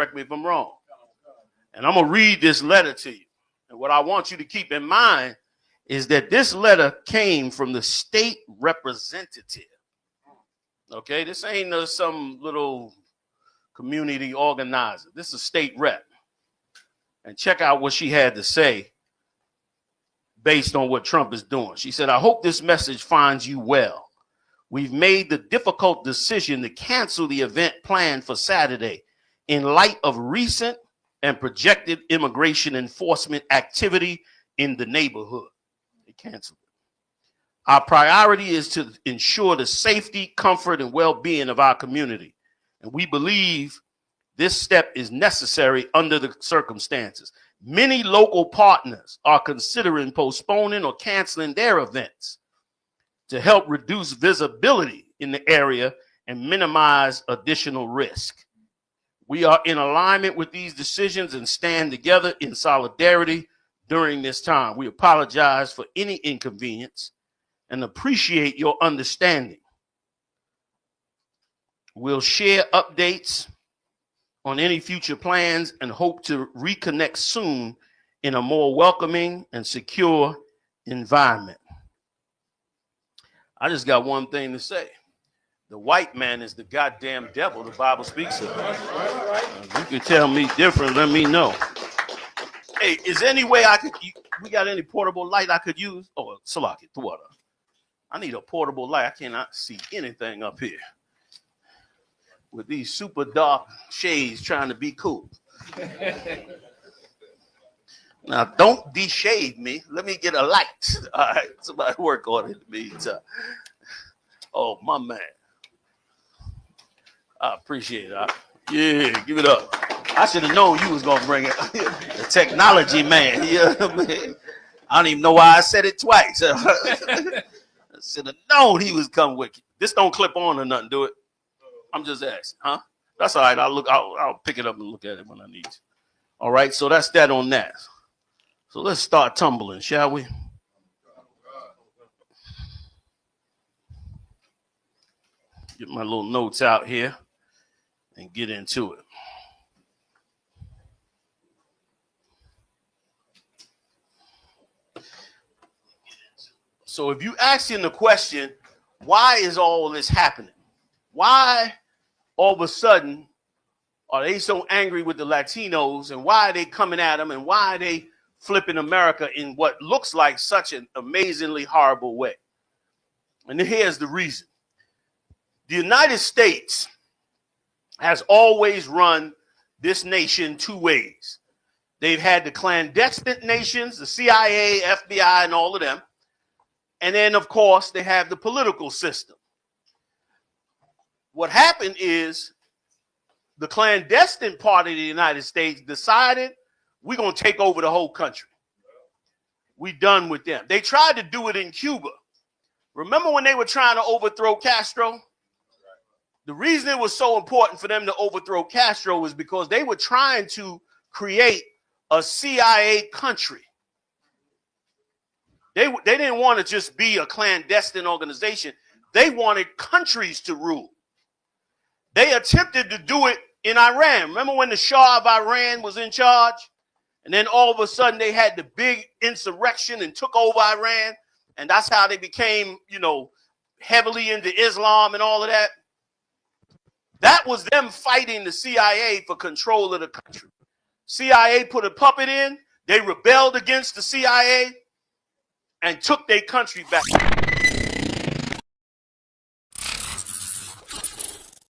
Correct me if I'm wrong. And I'm going to read this letter to you. And what I want you to keep in mind is that this letter came from the state representative. Okay, this ain't some little community organizer. This is a state rep. And check out what she had to say based on what Trump is doing. She said, I hope this message finds you well. We've made the difficult decision to cancel the event planned for Saturday in light of recent and projected immigration enforcement activity in the neighborhood. They canceled it. Our priority is to ensure the safety, comfort, and well-being of our community. And we believe this step is necessary under the circumstances. Many local partners are considering postponing or canceling their events to help reduce visibility in the area and minimize additional risk. We are in alignment with these decisions and stand together in solidarity during this time. We apologize for any inconvenience and appreciate your understanding. We'll share updates on any future plans and hope to reconnect soon in a more welcoming and secure environment. I just got one thing to say. The white man is the goddamn devil the Bible speaks of. If you can tell me different, let me know. Hey, is there any way we got any portable light I could use? Oh, Salaki, water. I need a portable light. I cannot see anything up here with these super dark shades trying to be cool. Now, don't de-shade me. Let me get a light. All right, somebody work on it in the meantime. Oh, my man. I appreciate it. Yeah, give it up. I should have known you was going to bring it. The technology man. You know what I mean? I don't even know why I said it twice. I should have known he was coming with you. This don't clip on or nothing, do it? I'm just asking, huh? That's all right. I'll pick it up and look at it when I need to. All right, so that's that on that. So let's start tumbling, shall we? Get my little notes out here and get into it. So if you asking the question, why is all this happening? Why all of a sudden are they so angry with the Latinos, and why are they coming at them, and why are they flipping America in what looks like such an amazingly horrible way? And here's the reason. The United States has always run this nation two ways. They've had the clandestine nations, the CIA, FBI, and all of them. And then, of course, they have the political system. What happened is the clandestine part of the United States decided we're going to take over the whole country. We done with them. They tried to do it in Cuba. Remember when they were trying to overthrow Castro? The reason it was so important for them to overthrow Castro was because they were trying to create a CIA country. They didn't want to just be a clandestine organization. They wanted countries to rule. They attempted to do it in Iran. Remember when the Shah of Iran was in charge? And then all of a sudden they had the big insurrection and took over Iran. And that's how they became, heavily into Islam and all of that. That was them fighting the CIA for control of the country. CIA put a puppet in. They rebelled against the CIA and took their country back.